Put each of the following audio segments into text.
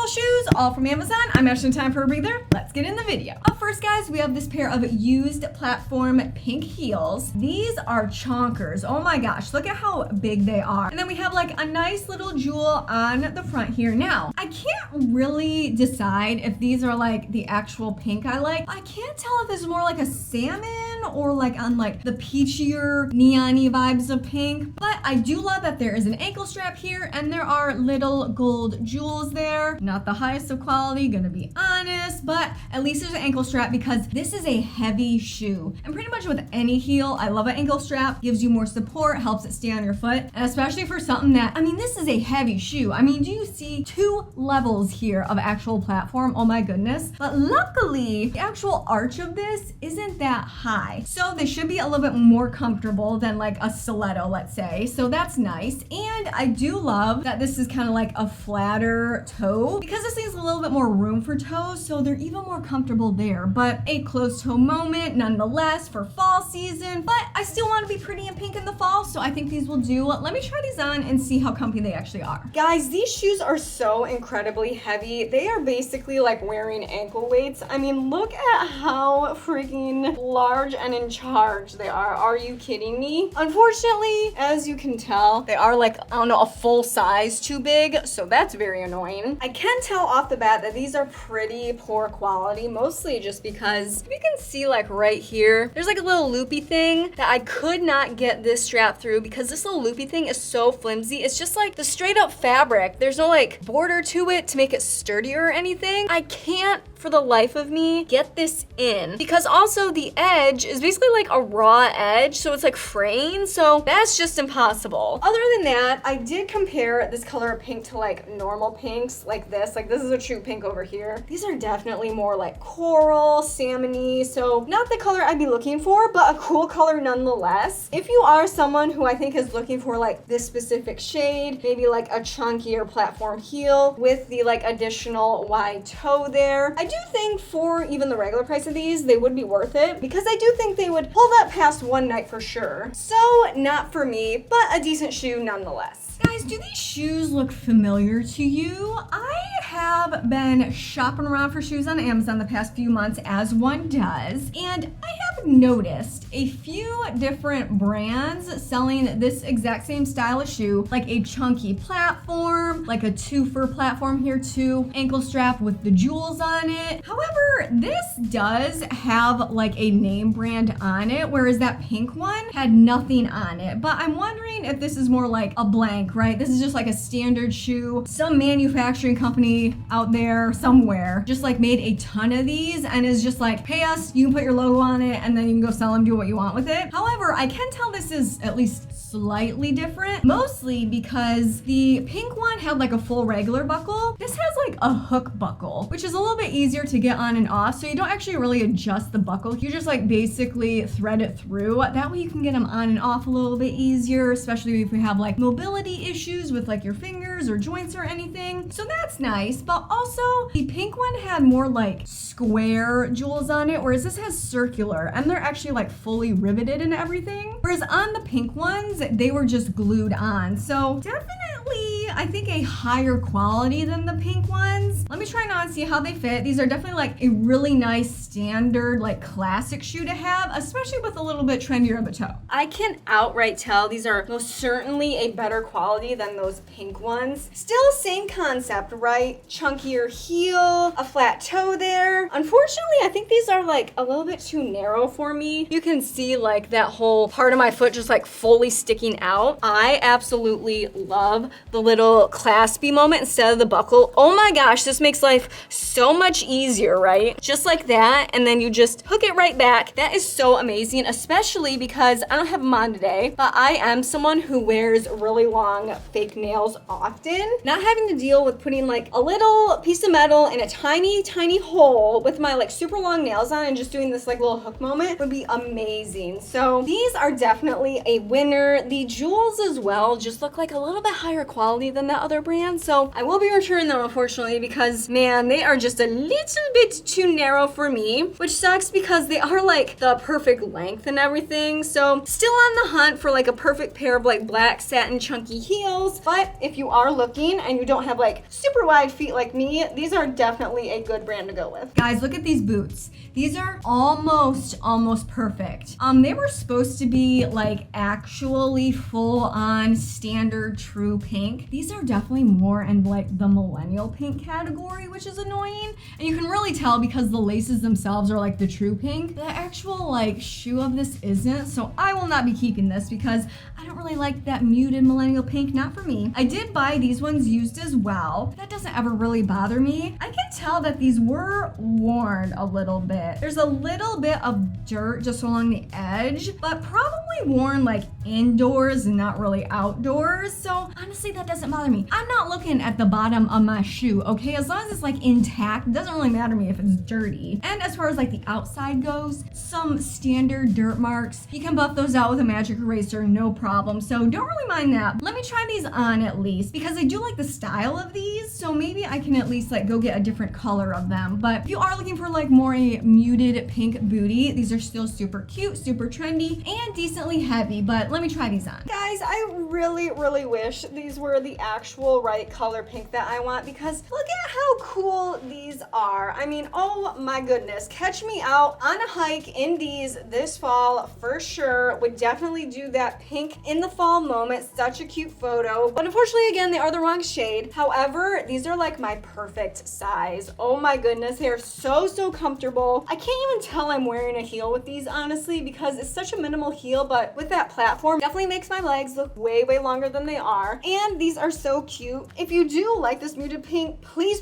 cool shoes, all from Amazon. I'm actually time for a breather. Let's get in the video. Up first, guys, we have this pair of used platform pink heels. These are chonkers. Oh my gosh, look at how big they are. And then we have like a nice little jewel on the front here. Now, I can't really decide if these are like the actual pink I like. I can't tell if this is more like a salmon or like on like the peachier neon-y vibes of pink, but I do love that there is an ankle strap here and there are little gold jewels there. Not the highest of quality, gonna be honest, but at least there's an ankle strap because this is a heavy shoe. And pretty much with any heel, I love an ankle strap, gives you more support, helps it stay on your foot, and especially for something that, I mean, this is a heavy shoe. I mean, do you see 2 levels here of actual platform? Oh my goodness. But luckily, the actual arch of this isn't that high. So they should be a little bit more comfortable than like a stiletto, let's say. So that's nice. And I do love that this is kind of like a flatter toe because this thing's a little bit more room for toes. So they're even more comfortable there, but a closed toe moment nonetheless for fall season. But I still want to be pretty and pink in the fall. So I think these will do. Let me try these on and see how comfy they actually are. Guys, these shoes are so incredibly heavy. They are basically like wearing ankle weights. I mean, look at how freaking large and in charge they are. Are you kidding me? Unfortunately, as you can tell, they are like, I don't know, a full size too big, so that's very annoying. I can tell off the bat that these are pretty poor quality, mostly just because you can see like right here, there's like a little loopy thing that I could not get this strap through because this little loopy thing is so flimsy. It's just like the straight up fabric. There's no like border to it to make it sturdier or anything. I can't for the life of me get this in because also the edge is basically like a raw edge, so it's like fraying, so that's just impossible. Other than that, I did compare this color of pink to like normal pinks like this is a true pink over here. These are definitely more like coral, salmony, so not the color I'd be looking for, but a cool color nonetheless. If you are someone who I think is looking for like this specific shade, maybe like a chunkier platform heel with the like additional wide toe there, I do think for even the regular price of these, they would be worth it because I do think they would pull that past one night for sure. So not for me, but a decent shoe nonetheless. Guys, do these shoes look familiar to you? I have been shopping around for shoes on Amazon the past few months, as one does, and I have noticed a few different brands selling this exact same style of shoe, like a chunky platform, like a twofer platform here too, ankle strap with the jewels on it. However, this does have like a name brand on it, whereas that pink one had nothing on it. But I'm wondering if this is more like a blank, right? This is just like a standard shoe. Some manufacturing company out there somewhere just like made a ton of these and is just like, pay us, you can put your logo on it, and then you can go sell them, do what you want with it. However, I can tell this is at least slightly different, mostly because the pink one had like a full regular buckle. This has like a hook buckle, which is a little bit easier to get on and off, so you don't actually really adjust the buckle. You just like basically thread it through. That way you can get them on and off a little bit easier, especially if you have like mobility issues with like your fingers or joints or anything. So that's nice, but also the pink one had more like square jewels on it, whereas this has circular, and they're actually like fully riveted and everything. Whereas on the pink ones, they were just glued on. So definitely, I think a higher quality than the pink ones. Let me try on and see how they fit. These are definitely like a really nice standard, like classic shoe to have, especially with a little bit trendier of a toe. I can outright tell these are most certainly a better quality than those pink ones. Still same concept, right? Chunkier heel, a flat toe there. Unfortunately, I think these are like a little bit too narrow for me. You can see like that whole part of my foot just like fully sticking out. I absolutely love the little claspy moment instead of the buckle. Oh my gosh, this makes life so much easier, right? Just like that, and then you just hook it right back. That is so amazing, especially because I don't have them on today, but I am someone who wears really long fake nails often. Not having to deal with putting like a little piece of metal in a tiny, tiny hole with my like super long nails on and just doing this like little hook moment would be amazing. So these are definitely a winner. The jewels as well just look like a little bit higher quality quality than that other brand. So I will be returning them, unfortunately, because man, they are just a little bit too narrow for me, which sucks because they are like the perfect length and everything. So still on the hunt for like a perfect pair of like black satin chunky heels. But if you are looking and you don't have like super wide feet like me, these are definitely a good brand to go with. Guys, look at these boots. These are almost perfect. They were supposed to be like actually full on standard true pink. These are definitely more in like the millennial pink category, which is annoying. And you can really tell because the laces themselves are like the true pink. The actual like shoe of this isn't, so I will not be keeping this because I don't really like that muted millennial pink, not for me. I did buy these ones used as well. That doesn't ever really bother me. I can tell that these were worn a little bit. There's a little bit of dirt just along the edge, but probably worn like indoors and not really outdoors. So honestly, that doesn't bother me. I'm not looking at the bottom of my shoe, okay? As long as it's like intact, it doesn't really matter to me if it's dirty. And as far as like the outside goes, some standard dirt marks, you can buff those out with a magic eraser, no problem. So don't really mind that. Let me try these on at least because I do like the style of these. So maybe I can at least like go get a different color of them. But if you are looking for like more a muted pink booty, these are still super cute, super trendy, and decently heavy. But let me try these on. Guys, I really wish these were the actual right color pink that I want because look at how cool these are. I mean, oh my goodness. Catch me out on a hike in these this fall for sure. Would definitely do that pink in the fall moment. Such a cute photo. But unfortunately, again, they are the wrong shade. However, these are like my perfect size. Oh my goodness. They're so comfortable. I can't even tell I'm wearing a heel with these, honestly, because it's such a minimal heel, but with that platform, definitely makes my legs look way longer than they are. And these are so cute. If you do like this muted pink, please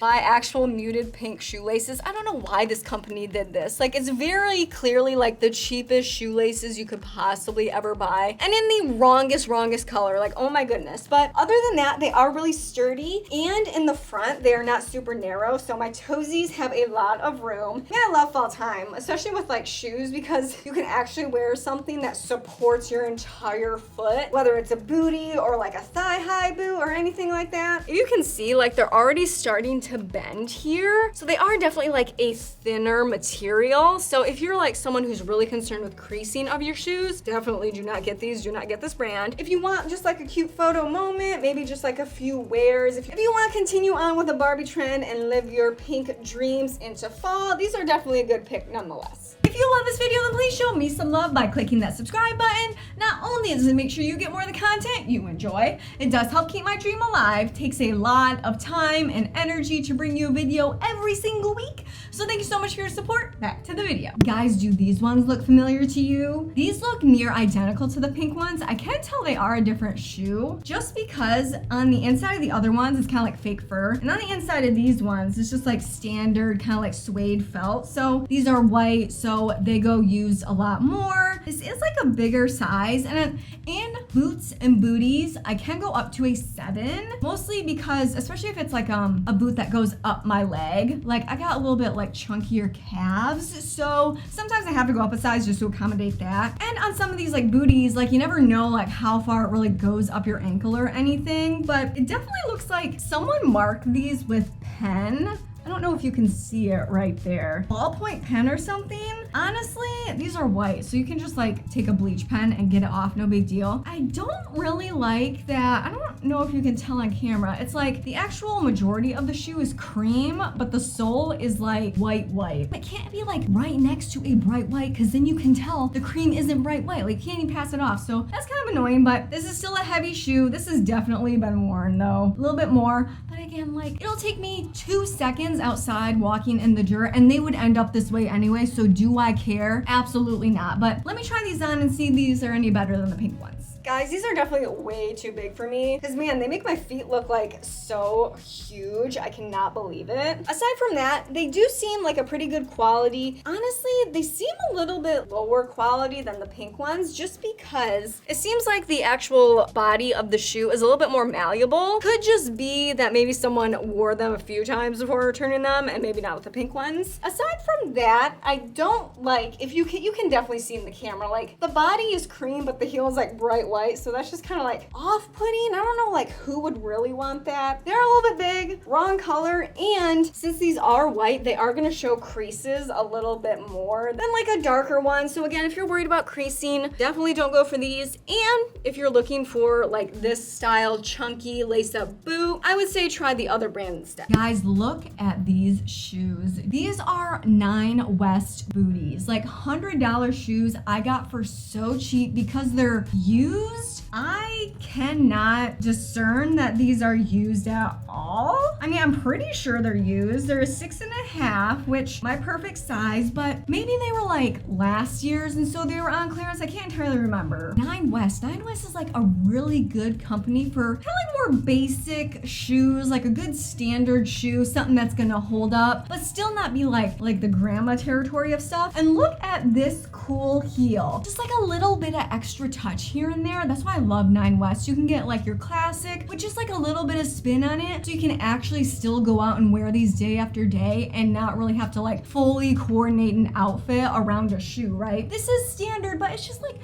buy actual muted pink shoelaces. I don't know why this company did this. Like, it's very clearly like the cheapest shoelaces you could possibly ever buy, and in the wrongest color. Like, oh my goodness. But other than that, they are really sturdy, and in the front, they are not super narrow, so my toesies have a lot of room. Yeah, I love fall time, especially with like shoes, because you can actually wear something that supports your entire foot, whether it's a booty or like a thigh-high boot or anything like that. You can see like they're already starting to bend here, so they are definitely like a thinner material. So if you're like someone who's really concerned with creasing of your shoes, definitely do not get these. Do not get this brand. If you want just like a cute photo moment, maybe just like a few wears, if you want to continue on with a Barbie trend and live your pink dreams into fall, these are definitely a good pick nonetheless. If you love this video, then please show me some love by clicking that subscribe button. Not only does it make sure you get more of the content you enjoy, it does help keep my dream alive. Takes a lot of time and energy to bring you a video every single week. So thank you so much for your support. Back to the video. Guys, do these ones look familiar to you? These look near identical to the pink ones. I can tell they are a different shoe just because on the inside of the other ones, it's kind of like fake fur. And on the inside of these ones, it's just like standard kind of like suede felt. So these are white, so they go used a lot more. This is like a bigger size, and in boots and booties, I can go up to a 7, mostly because, especially if it's like a boot that goes up my leg, like I got a little bit like chunkier calves, so sometimes I have to go up a size just to accommodate that. And on some of these like booties, like you never know like how far it really goes up your ankle or anything, but it definitely looks like someone marked these with pen. I don't know if you can see it right there. Ballpoint pen or something. Honestly, these are white, so you can just like take a bleach pen and get it off, no big deal. I don't really like that. I don't know if you can tell on camera. It's like the actual majority of the shoe is cream, but the sole is like white. It can't be like right next to a bright white, because then you can tell the cream isn't bright white. Like you can't even pass it off. So that's kind of annoying, but this is still a heavy shoe. This has definitely been worn though. A little bit more, but again, like it'll take me 2 seconds outside walking in the dirt and they would end up this way anyway, so do I care? Absolutely not. But let me try these on and see if these are any better than the pink ones. Guys, these are definitely way too big for me because, man, they make my feet look like so huge. I cannot believe it. Aside from that, they do seem like a pretty good quality. Honestly, they seem a little bit lower quality than the pink ones just because it seems like the actual body of the shoe is a little bit more malleable. Could just be that maybe someone wore them a few times before returning them and maybe not with the pink ones. Aside from that, I don't like, if you can definitely see in the camera, like the body is cream, but the heel is like bright white, so that's just kind of like off-putting. I don't know like who would really want that. They're a little bit big, wrong color, and since these are white, they are gonna show creases a little bit more than like a darker one. So again, if you're worried about creasing, definitely don't go for these. And if you're looking for like this style chunky lace-up boot, I would say try the other brand instead. Guys, look at these shoes. These are 9 West Booties, like $100 shoes I got for so cheap because they're used. I cannot discern that these are used at all. I mean, I'm pretty sure they're used. They're a 6.5, which my perfect size, but maybe they were like last year's and so they were on clearance. I can't entirely remember. 9 West is like a really good company for kind of like more basic shoes, like a good standard shoe, something that's gonna hold up, but still not be like the grandma territory of stuff. And look at this cool heel. Just like a little bit of extra touch here and there. That's why I love 9 West. You can get like your classic with just like a little bit of spin on it, so you can actually still go out and wear these day after day and not really have to like fully coordinate an outfit around a shoe, right? This is standard, but it's just a little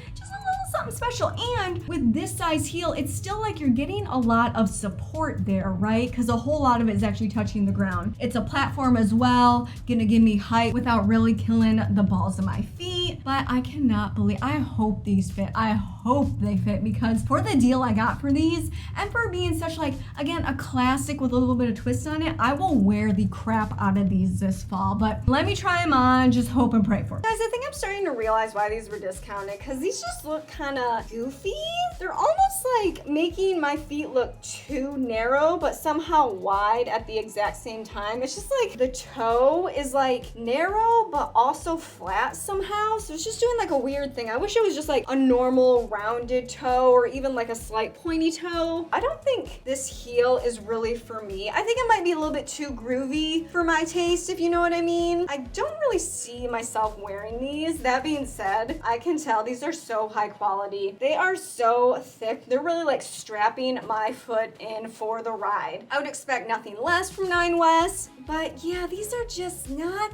something special. And with this size heel, it's still like you're getting a lot of support there, right? Because a whole lot of it is actually touching the ground. It's a platform as well, gonna give me height without really killing the balls of my feet. But I cannot believe, I hope these fit. I hope they fit, because for the deal I got for these and for being such like, again, a classic with a little bit of twist on it, I will wear the crap out of these this fall. But let me try them on, just hope and pray for it. Guys, I think I'm starting to realize why these were discounted, because these just look kind of goofy. They're almost like making my feet look too narrow, but somehow wide at the exact same time. It's just like the toe is like narrow, but also flat somehow. So it's just doing like a weird thing. I wish it was just like a normal rounded toe or even like a slight pointy toe. I don't think this heel is really for me. I think it might be a little bit too groovy for my taste, if you know what I mean. I don't really see myself wearing these. That being said, I can tell these are so high quality. They are so thick. They're really like strapping my foot in for the ride. I would expect nothing less from 9 West, but yeah, these are just not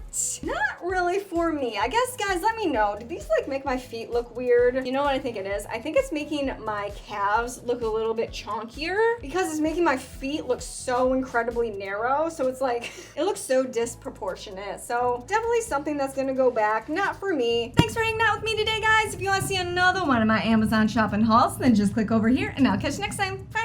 really for me. I guess, guys, let me know. Do these like make my feet look weird? You know what I think it is? I think it's making my calves look a little bit chunkier because it's making my feet look so incredibly narrow. So it's like, it looks so disproportionate. So definitely something that's gonna go back. Not for me. Thanks for hanging out with me today, guys. If you want to see another one of my Amazon shopping hauls, then just click over here and I'll catch you next time. Bye.